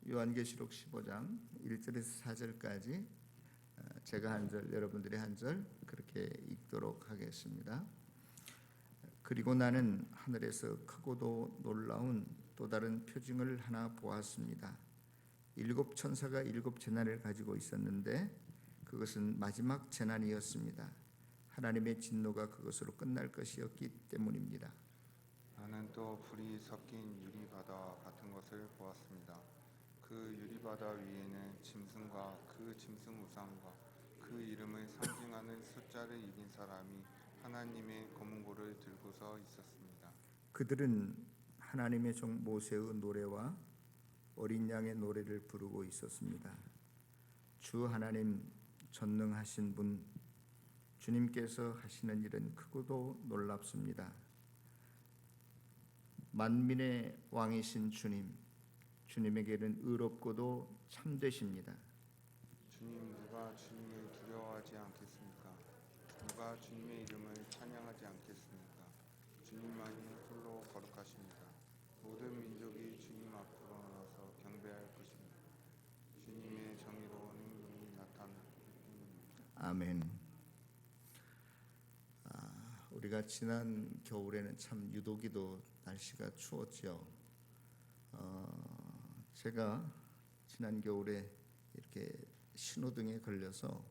요한계시록 15장 1절에서 4절까지 제가 한 절, 여러분들이 한 절 그렇게 읽도록 하겠습니다. 그리고 나는 하늘에서 크고도 놀라운 또 다른 표징을 하나 보았습니다. 7 천사가 7 재난을 가지고 있었는데 그것은 마지막 재난이었습니다. 하나님의 진노가 그것으로 끝날 것이었기 때문입니다. 나는 또 불이 섞인 유리바다와 같은 것을 보았습니다. 그 유리바다 위에는 짐승과 그 짐승 우상과 그 이름을 상징하는 숫자를 이긴 사람이 하나님의 검은고를 들고서 있었습니다. 그들은 하나님의 종 모세의 노래와 어린 양의 노래를 부르고 있었습니다. 주 하나님 전능하신 분, 주님께서 하시는 일은 크고도 놀랍습니다. 만민의 왕이신 주님, 주님에게는 의롭고도 참되십니다. 주님, 누가 주님을 두려워하지 않겠습니까? 누가 주님의 이름을 찬양하지 않겠습니까? 주님만이 홀로 거룩하십니다. 모든 민족이 주님 앞으로 나서 경배할 것입니다. 주님의 정의로운 행동이 나타납니다. 아멘. 우리가 지난 겨울에는 참 유독이도 날씨가 추웠죠. 제가 지난 겨울에 이렇게 신호등에 걸려서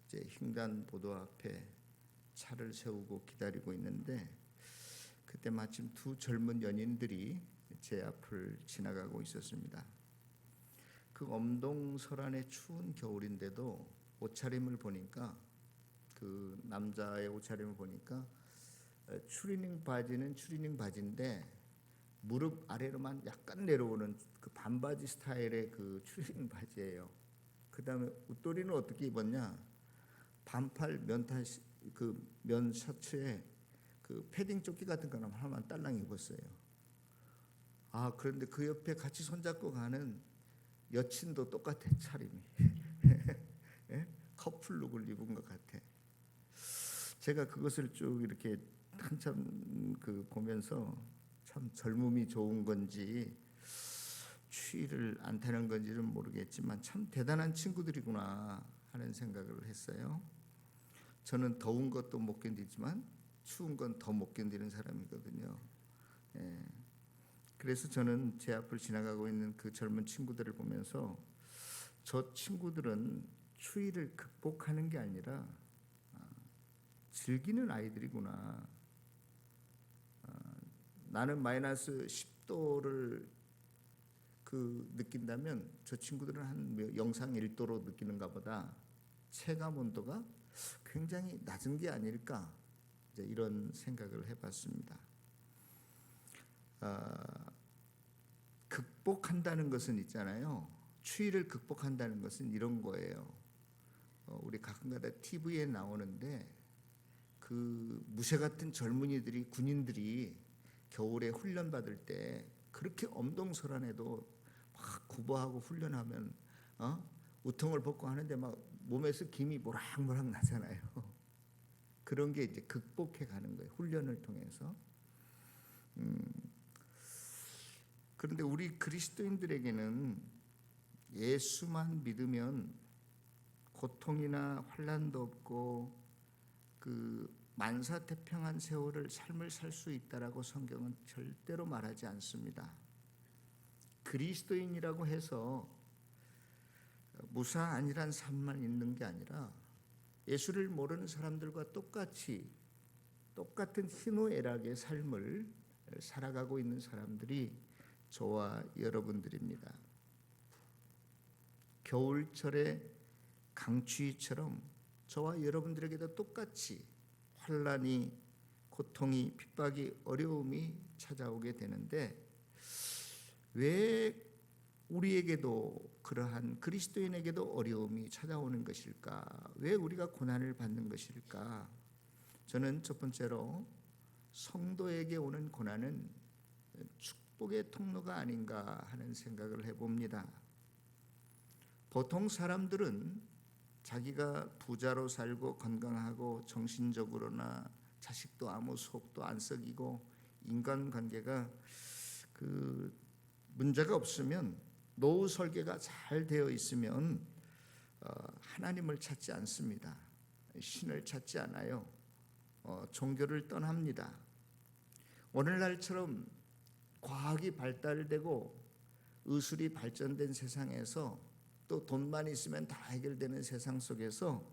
이제 횡단보도 앞에 차를 세우고 기다리고 있는데 그때 마침 두 젊은 연인들이 제 앞을 지나가고 있었습니다. 그 엄동설안의 추운 겨울인데도 옷차림을 보니까 그 남자의 옷차림을 보니까 추리닝 바지는 추리닝 바지인데 무릎 아래로만 약간 내려오는 그 반바지 스타일의 그 추리닝 바지예요. 그 다음에 웃도리는 어떻게 입었냐? 반팔 면 셔츠에 그 패딩 조끼 같은 거는 하나만 딸랑 입었어요. 그런데 그 옆에 같이 손잡고 가는 여친도 똑같아, 차림이. 예? 커플룩을 입은 것 같아. 제가 그것을 쭉 이렇게 한참 보면서 참 젊음이 좋은 건지 추위를 안 타는 건지는 모르겠지만 참 대단한 친구들이구나 하는 생각을 했어요. 저는 더운 것도 못 견디지만 추운 건 더 못 견디는 사람이거든요. 그래서 저는 제 앞을 지나가고 있는 그 젊은 친구들을 보면서 저 친구들은 추위를 극복하는 게 아니라 즐기는 아이들이구나. 나는 마이너스 10도를 느낀다면 저 친구들은 한 영상 1도로 느끼는가 보다 체감 온도가 굉장히 낮은 게 아닐까, 이제 이런 생각을 해봤습니다. 극복한다는 것은 있잖아요. 추위를 극복한다는 것은 이런 거예요. 우리 가끔가다 TV에 나오는데 그 무쇠 같은 젊은이들이, 군인들이 겨울에 훈련 받을 때 그렇게 엄동설안해도 막 구보하고 훈련하면 우통을 벗고 하는데 막 몸에서 김이 모락모락 나잖아요. 그런 게 이제 극복해 가는 거예요, 훈련을 통해서. 그런데 우리 그리스도인들에게는 예수만 믿으면 고통이나 환난도 없고 그 만사태평한 세월을 삶을 살 수 있다라고 성경은 절대로 말하지 않습니다. 그리스도인이라고 해서 무사안일한 삶만 있는 게 아니라 예수를 모르는 사람들과 똑같은 희노애락의 삶을 살아가고 있는 사람들이 저와 여러분들입니다. 겨울철의 강추위처럼 저와 여러분들에게도 똑같이 환난이, 고통이, 핍박이, 어려움이 찾아오게 되는데 왜 우리에게도 그러한 그리스도인에게도 어려움이 찾아오는 것일까? 왜 우리가 고난을 받는 것일까? 저는 첫 번째로 성도에게 오는 고난은 축복의 통로가 아닌가 하는 생각을 해봅니다. 보통 사람들은 자기가 부자로 살고 건강하고 정신적으로나 자식도 아무 속도 안 썩이고 인간관계가 문제가 없으면 노후 설계가 잘 되어 있으면 하나님을 찾지 않습니다. 신을 찾지 않아요. 종교를 떠납니다. 오늘날처럼 과학이 발달되고 의술이 발전된 세상에서 또 돈만 있으면 다 해결되는 세상 속에서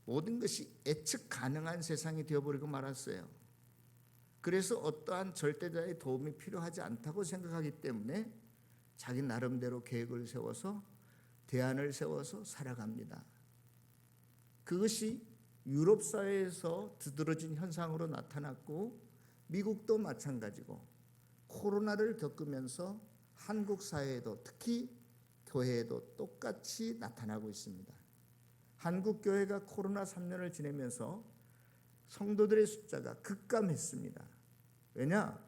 모든 것이 예측 가능한 세상이 되어버리고 말았어요. 그래서 어떠한 절대자의 도움이 필요하지 않다고 생각하기 때문에 자기 나름대로 계획을 세워서 대안을 세워서 살아갑니다. 그것이 유럽 사회에서 두드러진 현상으로 나타났고 미국도 마찬가지고 코로나를 겪으면서 한국 사회에도 특히 교회에도 똑같이 나타나고 있습니다. 한국 교회가 코로나 3년을 지내면서 성도들의 숫자가 급감했습니다. 왜냐?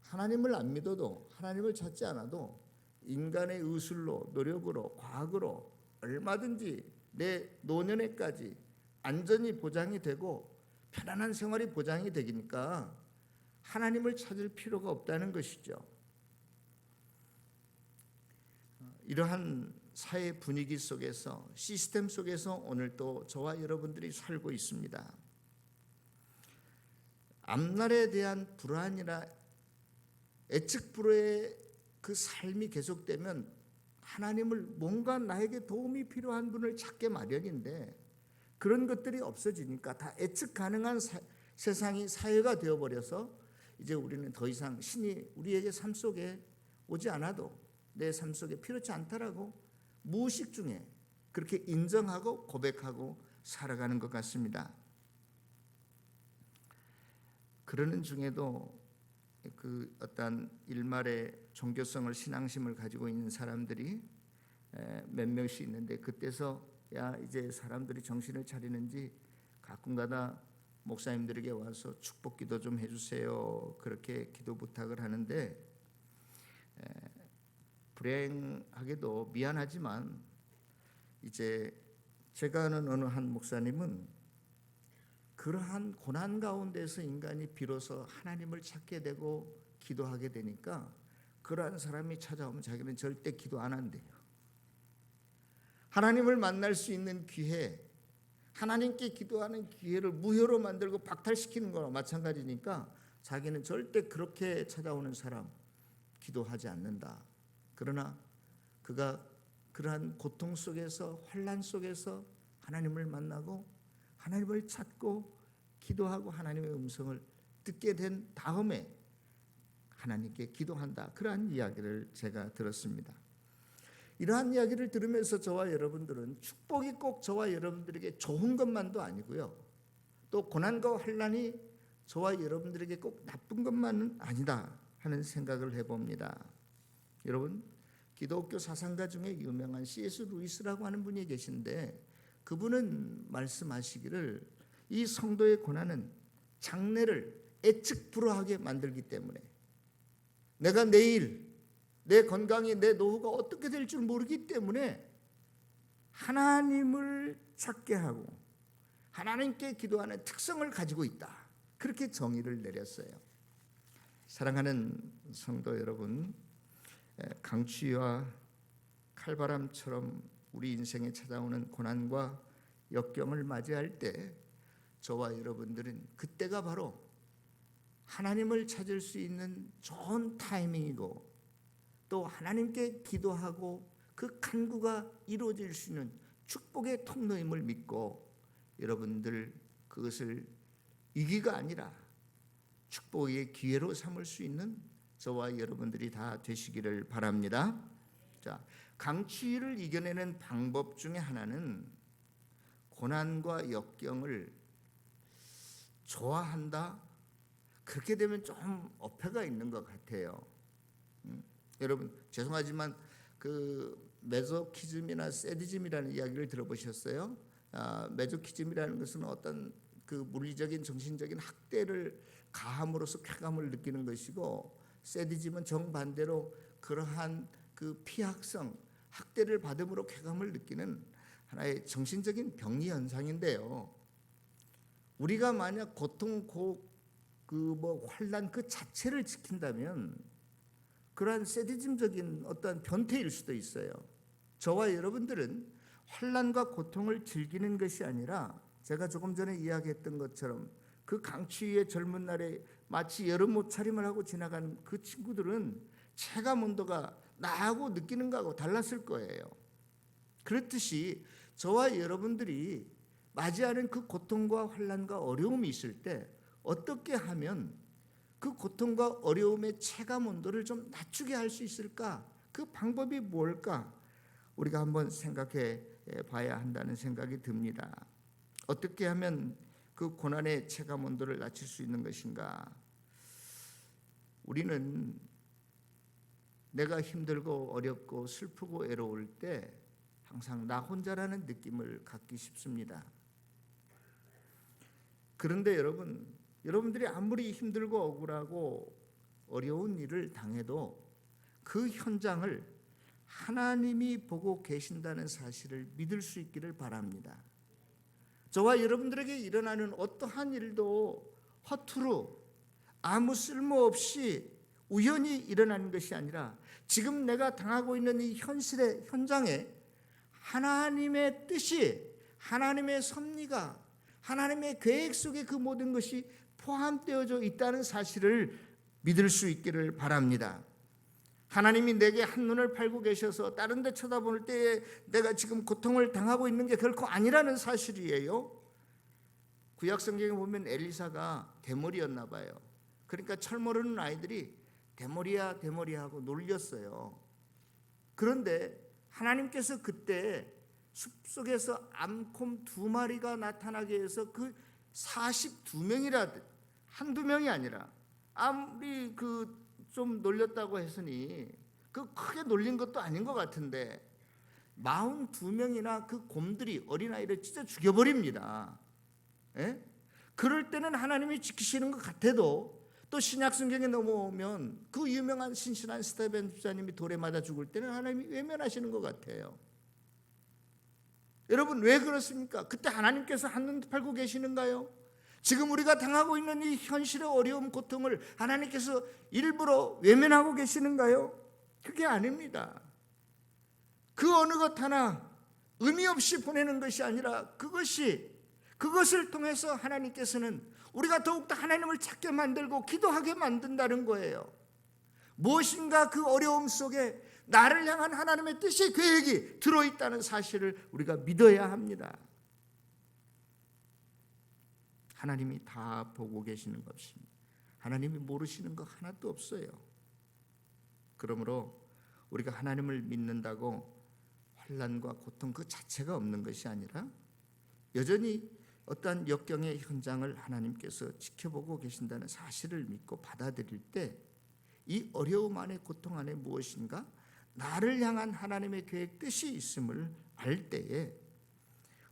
하나님을 안 믿어도 하나님을 찾지 않아도 인간의 의술로 노력으로 과학으로 얼마든지 내 노년에까지 안전이 보장이 되고 편안한 생활이 보장이 되니까 하나님을 찾을 필요가 없다는 것이죠. 이러한 사회 분위기 속에서 시스템 속에서 오늘도 저와 여러분들이 살고 있습니다. 앞날에 대한 불안이나 예측 불허의 그 삶이 계속되면 하나님을 뭔가 나에게 도움이 필요한 분을 찾게 마련인데 그런 것들이 없어지니까 다 예측 가능한 세상이 사회가 되어버려서 이제 우리는 더 이상 신이 우리에게 삶 속에 오지 않아도 내 삶 속에 필요치 않다라고 무의식 중에 그렇게 인정하고 고백하고 살아가는 것 같습니다. 그러는 중에도 그 어떤 일말의 종교성을 신앙심을 가지고 있는 사람들이 몇 명씩 있는데 그때서 야 이제 사람들이 정신을 차리는지 가끔가다 목사님들에게 와서 축복 기도 좀 해주세요 그렇게 기도 부탁을 하는데 불행하게도 미안하지만 이제 제가 아는 어느 한 목사님은 그러한 고난 가운데서 인간이 비로소 하나님을 찾게 되고 기도하게 되니까 그러한 사람이 찾아오면 자기는 절대 기도 안 한대요. 하나님을 만날 수 있는 기회, 하나님께 기도하는 기회를 무효로 만들고 박탈시키는 거랑 마찬가지니까 자기는 절대 그렇게 찾아오는 사람 기도하지 않는다. 그러나 그가 그러한 고통 속에서 환난 속에서 하나님을 만나고 하나님을 찾고 기도하고 하나님의 음성을 듣게 된 다음에 하나님께 기도한다. 그러한 이야기를 제가 들었습니다. 이러한 이야기를 들으면서 저와 여러분들은 축복이 꼭 저와 여러분들에게 좋은 것만도 아니고요. 또 고난과 환난이 저와 여러분들에게 꼭 나쁜 것만은 아니다 하는 생각을 해봅니다. 여러분 기독교 사상가 중에 유명한 C.S. 루이스라고 하는 분이 계신데 그분은 말씀하시기를 이 성도의 고난은 장래를 예측 불허하게 만들기 때문에 내가 내일 내 건강이 내 노후가 어떻게 될 줄 모르기 때문에 하나님을 찾게 하고 하나님께 기도하는 특성을 가지고 있다. 그렇게 정의를 내렸어요. 사랑하는 성도 여러분, 강추위와 칼바람처럼 우리 인생에 찾아오는 고난과 역경을 맞이할 때 저와 여러분들은 그때가 바로 하나님을 찾을 수 있는 좋은 타이밍이고 또 하나님께 기도하고 그 간구가 이루어질 수 있는 축복의 통로임을 믿고 여러분들 그것을 위기가 아니라 축복의 기회로 삼을 수 있는 저와 여러분들이 다 되시기를 바랍니다. 자, 강추위를 이겨내는 방법 중에 하나는 고난과 역경을 좋아한다. 그렇게 되면 좀 어폐가 있는 것 같아요. 여러분 죄송하지만 그 메조키즘이나 세디즘이라는 이야기를 들어보셨어요? 메조키즘이라는 것은 어떤 그 물리적인 정신적인 학대를 가함으로써 쾌감을 느끼는 것이고 세디즘은 정반대로 그러한 그 피학성 학대를 받음으로 쾌감을 느끼는 하나의 정신적인 병리 현상인데요. 우리가 만약 고통, 환난 그 자체를 지킨다면 그러한 세디즘적인 어떤 변태일 수도 있어요. 저와 여러분들은 환난과 고통을 즐기는 것이 아니라 제가 조금 전에 이야기했던 것처럼 그 강추위의 젊은 날에 마치 여름 옷차림을 하고 지나간 그 친구들은 체감 온도가 나하고 느끼는 거하고 달랐을 거예요. 그렇듯이 저와 여러분들이 맞이하는 그 고통과 환난과 어려움이 있을 때 어떻게 하면 그 고통과 어려움의 체감 온도를 좀 낮추게 할 수 있을까? 그 방법이 뭘까? 우리가 한번 생각해 봐야 한다는 생각이 듭니다. 어떻게 하면 그 고난의 체감 온도를 낮출 수 있는 것인가? 우리는 내가 힘들고 어렵고 슬프고 외로울 때 항상 나 혼자라는 느낌을 갖기 쉽습니다. 그런데 여러분들이 아무리 힘들고 억울하고 어려운 일을 당해도 그 현장을 하나님이 보고 계신다는 사실을 믿을 수 있기를 바랍니다. 저와 여러분들에게 일어나는 어떠한 일도 허투루 아무 쓸모없이 우연히 일어나는 것이 아니라 지금 내가 당하고 있는 이 현실의 현장에 하나님의 뜻이, 하나님의 섭리가, 하나님의 계획 속에 그 모든 것이 포함되어져 있다는 사실을 믿을 수 있기를 바랍니다. 하나님이 내게 한눈을 팔고 계셔서 다른 데 쳐다볼 때에 내가 지금 고통을 당하고 있는 게 결코 아니라는 사실이에요. 구약 성경에 보면 엘리사가 대머리였나 봐요. 그러니까 철 모르는 아이들이 대머리야 대머리야 하고 놀렸어요. 그런데 하나님께서 그때 숲속에서 암곰 2마리가 나타나게 해서 그 42명이라 한두 명이 아니라 아무리 좀 놀렸다고 했으니 그 크게 놀린 것도 아닌 것 같은데 42명이나 그 곰들이 어린아이를 찢어 죽여버립니다. 예? 그럴 때는 하나님이 지키시는 것 같아도 또 신약 성경에 넘어오면 그 유명한 신실한 스테반 집사님이 돌에 맞아 죽을 때는 하나님이 외면하시는 것 같아요. 여러분 왜 그렇습니까? 그때 하나님께서 한눈 팔고 계시는가요? 지금 우리가 당하고 있는 이 현실의 어려움, 고통을 하나님께서 일부러 외면하고 계시는가요? 그게 아닙니다. 그 어느 것 하나 의미 없이 보내는 것이 아니라 그것을 통해서 하나님께서는 우리가 더욱더 하나님을 찾게 만들고 기도하게 만든다는 거예요. 무엇인가 그 어려움 속에 나를 향한 하나님의 뜻의 계획이 들어있다는 사실을 우리가 믿어야 합니다. 하나님이 다 보고 계시는 것입니다. 하나님이 모르시는 거 하나도 없어요. 그러므로 우리가 하나님을 믿는다고 환난과 고통 그 자체가 없는 것이 아니라 여전히 어떠한 역경의 현장을 하나님께서 지켜보고 계신다는 사실을 믿고 받아들일 때 이 어려움 안에 고통 안에 무엇인가 나를 향한 하나님의 계획 뜻이 있음을 알 때에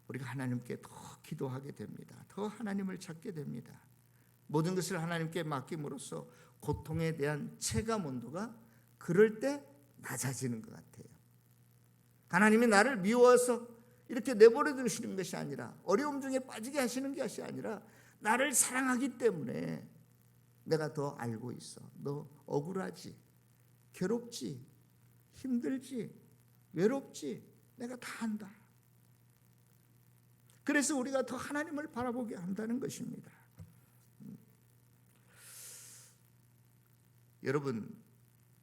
우리가 하나님께 더 기도하게 됩니다. 더 하나님을 찾게 됩니다. 모든 것을 하나님께 맡김으로써 고통에 대한 체감 온도가 그럴 때 낮아지는 것 같아요. 하나님이 나를 미워서 이렇게 내버려 두시는 것이 아니라 어려움 중에 빠지게 하시는 것이 아니라 나를 사랑하기 때문에 내가 더 알고 있어. 너 억울하지, 괴롭지, 힘들지, 외롭지, 내가 다 안다. 그래서 우리가 더 하나님을 바라보게 한다는 것입니다. 여러분,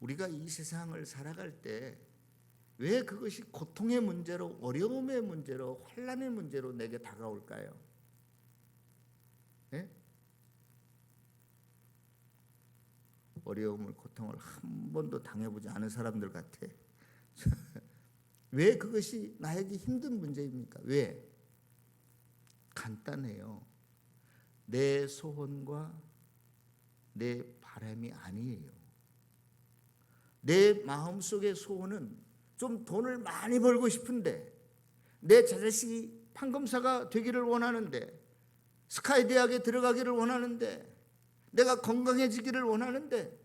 우리가 이 세상을 살아갈 때 왜 그것이 고통의 문제로, 어려움의 문제로, 환난의 문제로 내게 다가올까요? 네? 어려움을, 고통을 한 번도 당해보지 않은 사람들 같아. 왜 그것이 나에게 힘든 문제입니까? 왜? 간단해요. 내 소원과 내 바람이 아니에요. 내 마음속의 소원은 좀 돈을 많이 벌고 싶은데, 내 자식이 판검사가 되기를 원하는데, 스카이 대학에 들어가기를 원하는데, 내가 건강해지기를 원하는데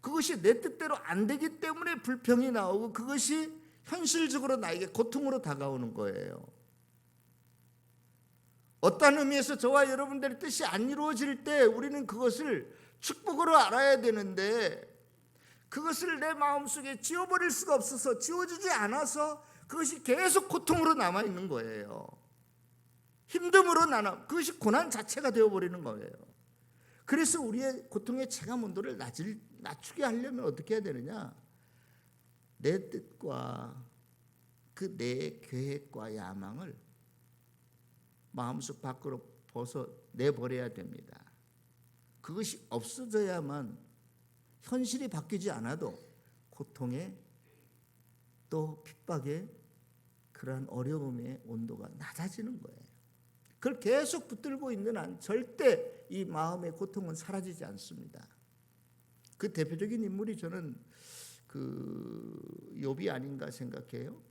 그것이 내 뜻대로 안 되기 때문에 불평이 나오고 그것이 현실적으로 나에게 고통으로 다가오는 거예요. 어떤 의미에서 저와 여러분들의 뜻이 안 이루어질 때 우리는 그것을 축복으로 알아야 되는데 그것을 내 마음속에 지워버릴 수가 없어서, 지워지지 않아서 그것이 계속 고통으로 남아있는 거예요. 힘듦으로 그것이 고난 자체가 되어버리는 거예요. 그래서 우리의 고통의 체감 온도를 낮추게 하려면 어떻게 해야 되느냐? 내 뜻과 그 내 계획과 야망을 마음속 밖으로 내버려야 됩니다. 그것이 없어져야만 현실이 바뀌지 않아도 고통의 또 핍박의 그러한 어려움의 온도가 낮아지는 거예요. 그걸 계속 붙들고 있는 한 절대 이 마음의 고통은 사라지지 않습니다. 그 대표적인 인물이 저는 욥이 아닌가 생각해요.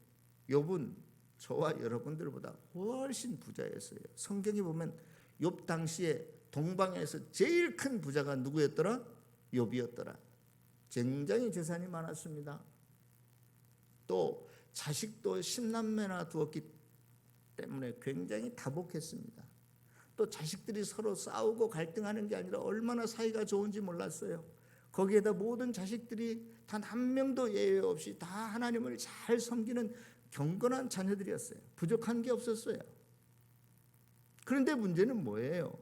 욥은 저와 여러분들보다 훨씬 부자였어요. 성경에 보면 욥 당시에 동방에서 제일 큰 부자가 누구였더라? 욥이었더라. 굉장히 재산이 많았습니다. 또 자식도 10남매나 두었기 때문에 굉장히 다복했습니다. 또 자식들이 서로 싸우고 갈등하는 게 아니라 얼마나 사이가 좋은지 몰랐어요. 거기에다 모든 자식들이 단 한 명도 예외 없이 다 하나님을 잘 섬기는 경건한 자녀들이었어요. 부족한 게 없었어요. 그런데 문제는 뭐예요?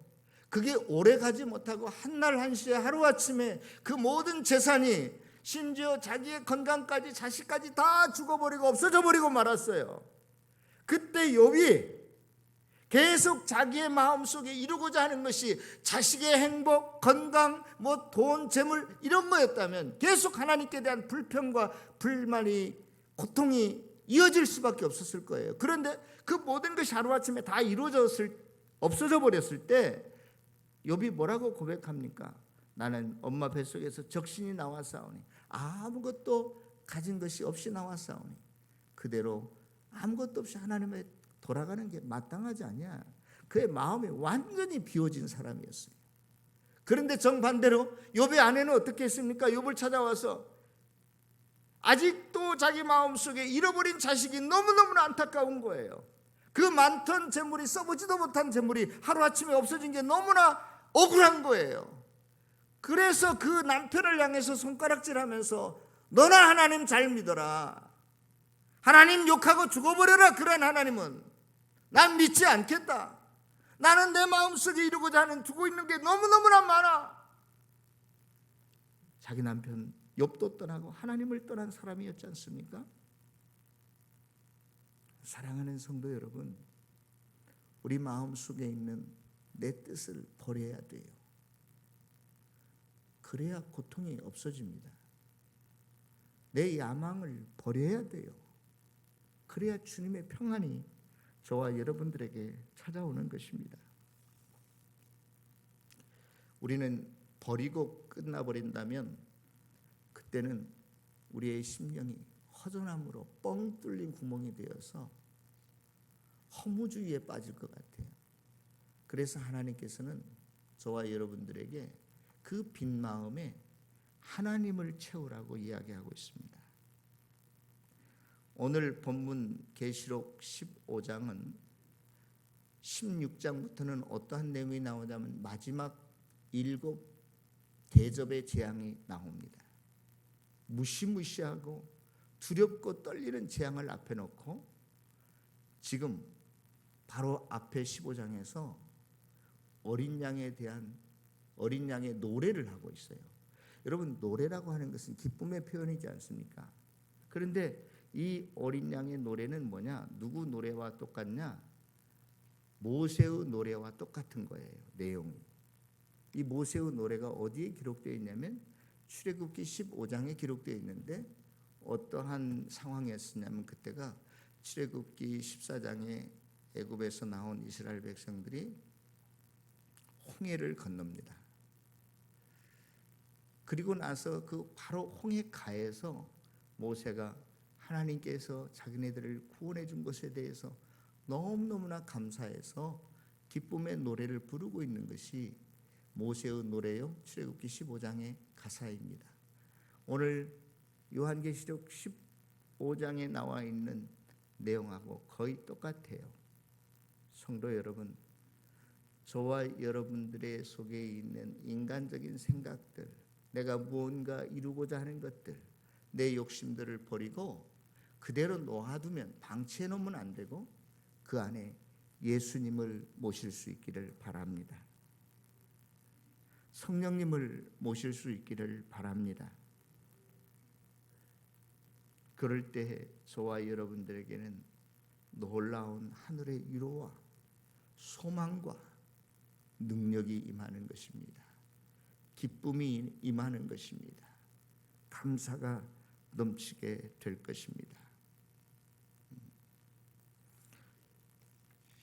그게 오래 가지 못하고 한날 한시에 하루아침에 그 모든 재산이, 심지어 자기의 건강까지 자식까지 다 죽어버리고 없어져 버리고 말았어요. 그때 욥이 계속 자기의 마음속에 이루고자 하는 것이 자식의 행복, 건강, 돈, 재물 이런 거였다면 계속 하나님께 대한 불평과 불만이, 고통이 이어질 수밖에 없었을 거예요. 그런데 그 모든 것이 하루아침에 다 없어져 버렸을 때 욥이 뭐라고 고백합니까? 나는 엄마 뱃속에서 적신이 나왔사오니 아무것도 가진 것이 없이 나왔사오니 그대로 아무것도 없이 하나님에 돌아가는 게 마땅하지 않냐. 그의 마음이 완전히 비워진 사람이었어요. 그런데 정반대로 욥의 아내는 어떻게 했습니까? 욥을 찾아와서 아직도 자기 마음속에 잃어버린 자식이 너무너무나 안타까운 거예요. 그 많던 재물이, 써보지도 못한 재물이 하루아침에 없어진 게 너무나 억울한 거예요. 그래서 그 남편을 향해서 손가락질하면서 너나 하나님 잘 믿어라, 하나님 욕하고 죽어버려라. 그런 하나님은 난 믿지 않겠다. 나는 내 마음속에 이루고자 하는, 두고 있는 게 너무너무나 많아. 자기 남편 욥도 떠나고 하나님을 떠난 사람이었지 않습니까? 사랑하는 성도 여러분, 우리 마음속에 있는 내 뜻을 버려야 돼요. 그래야 고통이 없어집니다. 내 야망을 버려야 돼요. 그래야 주님의 평안이 저와 여러분들에게 찾아오는 것입니다. 우리는 버리고 끝나버린다면 그때는 우리의 심령이 허전함으로 뻥 뚫린 구멍이 되어서 허무주의에 빠질 것 같아요. 그래서 하나님께서는 저와 여러분들에게 그 빈 마음에 하나님을 채우라고 이야기하고 있습니다. 오늘 본문 계시록 15장은 16장부터는 어떠한 내용이 나오냐면 마지막 7 대접의 재앙이 나옵니다. 무시무시하고 두렵고 떨리는 재앙을 앞에 놓고 지금 바로 앞에 15장에서 어린 양의 노래를 하고 있어요. 여러분, 노래라고 하는 것은 기쁨의 표현이지 않습니까? 그런데 이 어린 양의 노래는 뭐냐? 누구 노래와 똑같냐? 모세의 노래와 똑같은 거예요. 내용이. 이 모세의 노래가 어디에 기록되어 있냐면 출애굽기 15장에 기록되어 있는데 어떠한 상황이었냐면 그때가 출애굽기 14장에 애굽에서 나온 이스라엘 백성들이 홍해를 건넙니다. 그리고 나서 그 바로 홍해 가에서 모세가 하나님께서 자기네들을 구원해 준 것에 대해서 너무너무나 감사해서 기쁨의 노래를 부르고 있는 것이 모세의 노래요. 출애굽기 15장의 가사입니다. 오늘 요한계시록 15장에 나와 있는 내용하고 거의 똑같아요. 성도 여러분, 저와 여러분들의 속에 있는 인간적인 생각들, 내가 무언가 이루고자 하는 것들, 내 욕심들을 버리고 그대로 놓아두면, 방치해 놓으면 안 되고 그 안에 예수님을 모실 수 있기를 바랍니다. 성령님을 모실 수 있기를 바랍니다. 그럴 때 저와 여러분들에게는 놀라운 하늘의 위로와 소망과 능력이 임하는 것입니다. 기쁨이 임하는 것입니다. 감사가 넘치게 될 것입니다.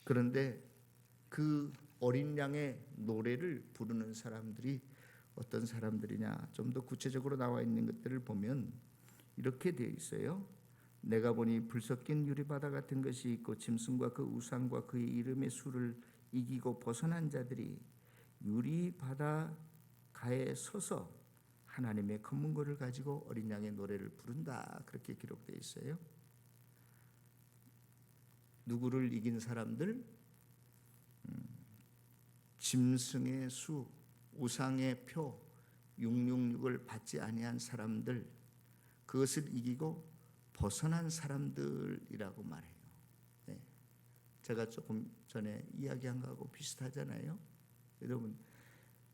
그런데 그 어린 양의 노래를 부르는 사람들이 어떤 사람들이냐, 좀 더 구체적으로 나와 있는 것들을 보면 이렇게 되어 있어요. 내가 보니 불 섞인 유리바다 같은 것이 있고 짐승과 그 우상과 그의 이름의 수를 이기고 벗어난 자들이 유리바다 가에 서서 하나님의 검문고를 가지고 어린 양의 노래를 부른다, 그렇게 기록되어 있어요. 누구를 이긴 사람들? 짐승의 수, 우상의 표, 666을 받지 아니한 사람들, 그것을 이기고 벗어난 사람들이라고 말해요. 네. 제가 조금 전에 이야기한 거하고 비슷하잖아요. 여러분,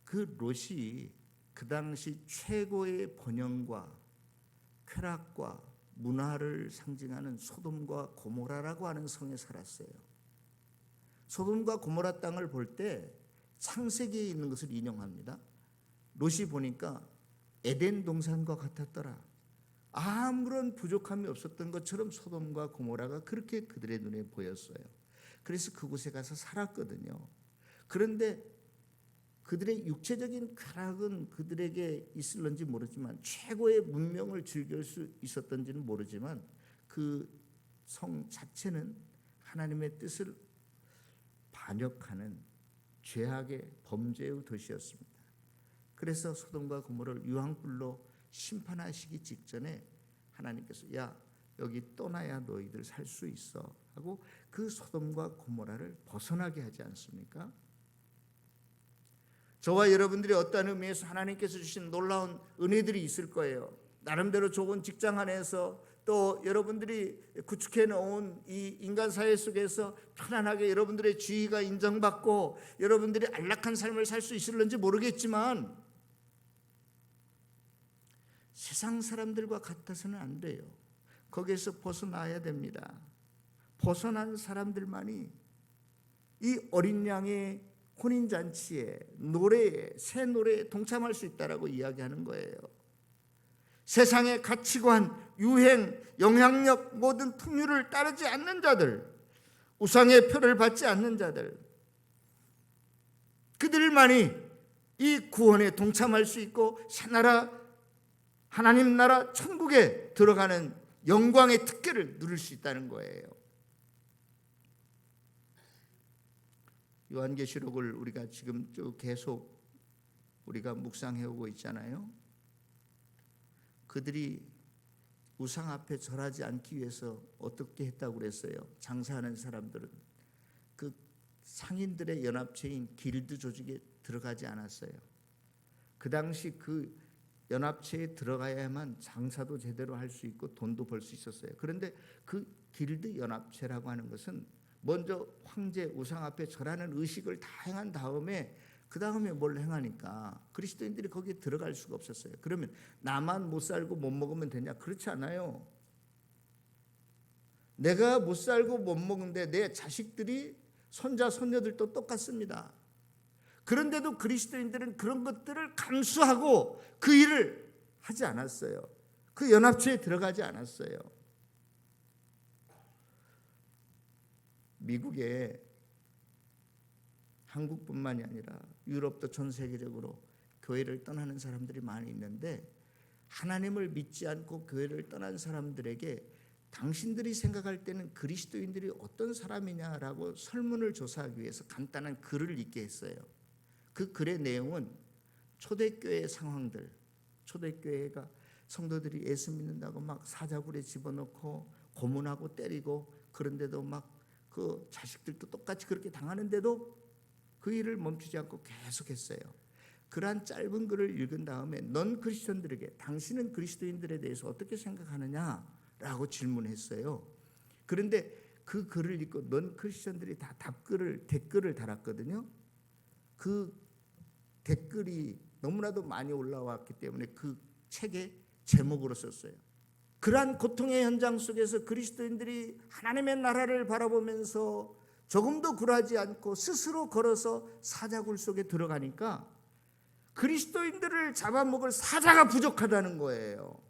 그 롯이 그 당시 최고의 번영과 쾌락과 문화를 상징하는 소돔과 고모라라고 하는 성에 살았어요. 소돔과 고모라 땅을 볼 때 창세기에 있는 것을 인용합니다. 롯이 보니까 에덴 동산과 같았더라. 아무런 부족함이 없었던 것처럼 소돔과 고모라가 그렇게 그들의 눈에 보였어요. 그래서 그곳에 가서 살았거든요. 그런데 그들의 육체적인 쾌락은 그들에게 있을런지 모르지만, 최고의 문명을 즐길 수 있었던지는 모르지만, 그 성 자체는 하나님의 뜻을 반역하는 죄악의 범죄의 도시였습니다. 그래서 소돔과 고모라를 유황불로 심판하시기 직전에 하나님께서 야, 여기 떠나야 너희들 살 수 있어 하고 그 소돔과 고모라를 벗어나게 하지 않습니까? 저와 여러분들이 어떠한 의미에서 하나님께서 주신 놀라운 은혜들이 있을 거예요. 나름대로 좋은 직장 안에서, 또 여러분들이 구축해 놓은 이 인간 사회 속에서 편안하게 여러분들의 지위가 인정받고 여러분들이 안락한 삶을 살 수 있을런지 모르겠지만, 세상 사람들과 같아서는 안 돼요. 거기에서 벗어나야 됩니다. 벗어난 사람들만이 이 어린 양의 혼인잔치에, 노래에, 새 노래에 동참할 수 있다라고 이야기하는 거예요. 세상의 가치관, 유행, 영향력, 모든 풍류를 따르지 않는 자들, 우상의 표를 받지 않는 자들, 그들만이 이 구원에 동참할 수 있고 새나라, 하나님 나라 천국에 들어가는 영광의 특권을 누릴 수 있다는 거예요. 요한계시록을 우리가 지금 쭉 계속 우리가 묵상해 오고 있잖아요. 그들이 우상 앞에 절하지 않기 위해서 어떻게 했다고 그랬어요? 장사하는 사람들은 그 상인들의 연합체인 길드 조직에 들어가지 않았어요. 그 당시 그 연합체에 들어가야만 장사도 제대로 할 수 있고 돈도 벌 수 있었어요. 그런데 그 길드 연합체라고 하는 것은 먼저 황제 우상 앞에 절하는 의식을 다 행한 다음에 그 다음에 뭘 행하니까 그리스도인들이 거기에 들어갈 수가 없었어요. 그러면 나만 못 살고 못 먹으면 되냐? 그렇지 않아요. 내가 못 살고 못 먹는데 내 자식들이, 손자 손녀들도 똑같습니다. 그런데도 그리스도인들은 그런 것들을 감수하고 그 일을 하지 않았어요. 그 연합체에 들어가지 않았어요. 미국에, 한국뿐만이 아니라 유럽도 전 세계적으로 교회를 떠나는 사람들이 많이 있는데, 하나님을 믿지 않고 교회를 떠난 사람들에게 당신들이 생각할 때는 그리스도인들이 어떤 사람이냐라고 설문을 조사하기 위해서 간단한 글을 읽게 했어요. 그 글의 내용은 초대교회 상황들, 초대교회가 성도들이 예수 믿는다고 막 사자굴에 집어넣고 고문하고 때리고, 그런데도 막 그 자식들도 똑같이 그렇게 당하는데도 그 일을 멈추지 않고 계속했어요. 그러한 짧은 글을 읽은 다음에 넌 크리스천들에게 당신은 그리스도인들에 대해서 어떻게 생각하느냐라고 질문했어요. 그런데 그 글을 읽고 넌 크리스천들이 다 댓글을 달았거든요. 그 댓글이 너무나도 많이 올라왔기 때문에 그 책에 제목으로 썼어요. 그러한 고통의 현장 속에서 그리스도인들이 하나님의 나라를 바라보면서 조금도 굴하지 않고 스스로 걸어서 사자굴 속에 들어가니까 그리스도인들을 잡아먹을 사자가 부족하다는 거예요.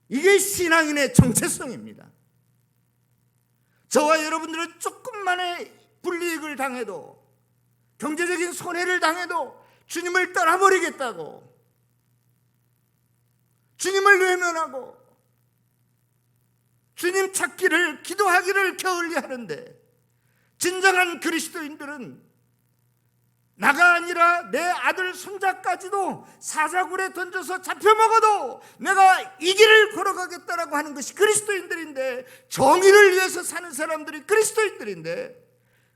이게 신앙인의 정체성입니다. 저와 여러분들은 조금만의 불이익을 당해도, 경제적인 손해를 당해도 주님을 떠나버리겠다고, 주님을 외면하고 주님 찾기를, 기도하기를 게을리 하는데, 진정한 그리스도인들은 나가 아니라 내 아들 손자까지도 사자굴에 던져서 잡혀먹어도 내가 이 길을 걸어가겠다라고 하는 것이 그리스도인들인데, 정의를 위해서 사는 사람들이 그리스도인들인데,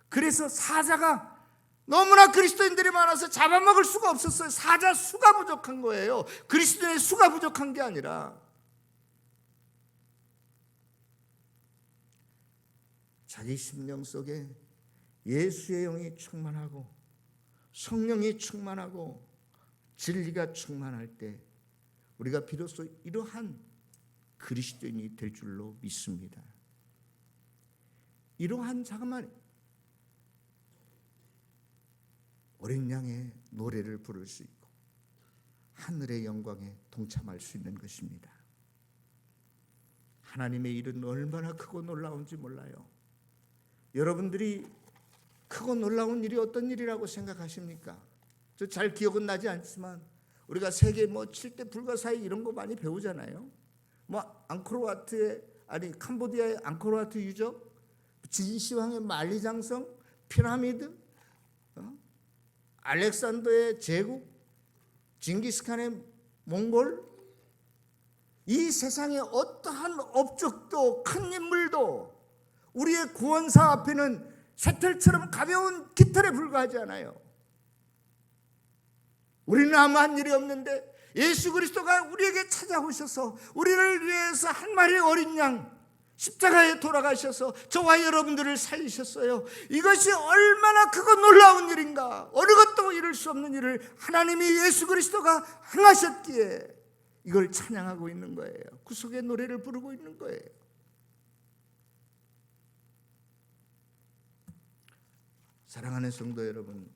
그래서 사자가 너무나 그리스도인들이 많아서 잡아먹을 수가 없었어요. 사자 수가 부족한 거예요. 그리스도인의 수가 부족한 게 아니라. 자기 심령 속에 예수의 영이 충만하고 성령이 충만하고 진리가 충만할 때 우리가 비로소 이러한 그리스도인이 될 줄로 믿습니다. 이러한 잠깐만 어린 양의 노래를 부를 수 있고 하늘의 영광에 동참할 수 있는 것입니다. 하나님의 일은 얼마나 크고 놀라운지 몰라요. 여러분들이 크고 놀라운 일이 어떤 일이라고 생각하십니까? 저 잘 기억은 나지 않지만 우리가 세계 7대 불가사의 이런 거 많이 배우잖아요. 캄보디아의 앙코르와트 유적, 진시황의 만리장성, 피라미드, 알렉산더의 제국, 징기스칸의 몽골, 이 세상의 어떠한 업적도 큰 인물도 우리의 구원사 앞에는 쇠틀처럼 가벼운 깃털에 불과하지 않아요. 우리는 아무한 일이 없는데 예수 그리스도가 우리에게 찾아오셔서 우리를 위해서 한 마리 어린 양 십자가에 돌아가셔서 저와 여러분들을 살리셨어요. 이것이 얼마나 크고 놀라운 일인가. 어느 것도 이룰 수 없는 일을 하나님이 예수 그리스도가 행하셨기에 이걸 찬양하고 있는 거예요. 구속의 노래를 부르고 있는 거예요. 사랑하는 성도 여러분,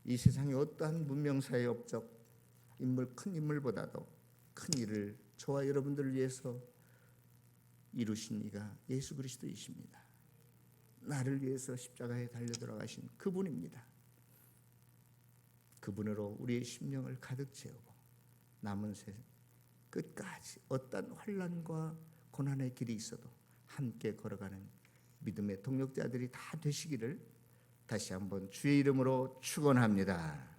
이 세상의 어떠한 문명사의 업적, 큰 인물보다도 큰 일을 저와 여러분들을 위해서 이루신 이가 예수 그리스도이십니다. 나를 위해서 십자가에 달려 돌아가신 그분입니다. 그분으로 우리의 심령을 가득 채우고 남은 세상 끝까지 어떤 환난과 고난의 길이 있어도 함께 걸어가는 믿음의 동력자들이 다 되시기를 다시 한번 주의 이름으로 축원합니다.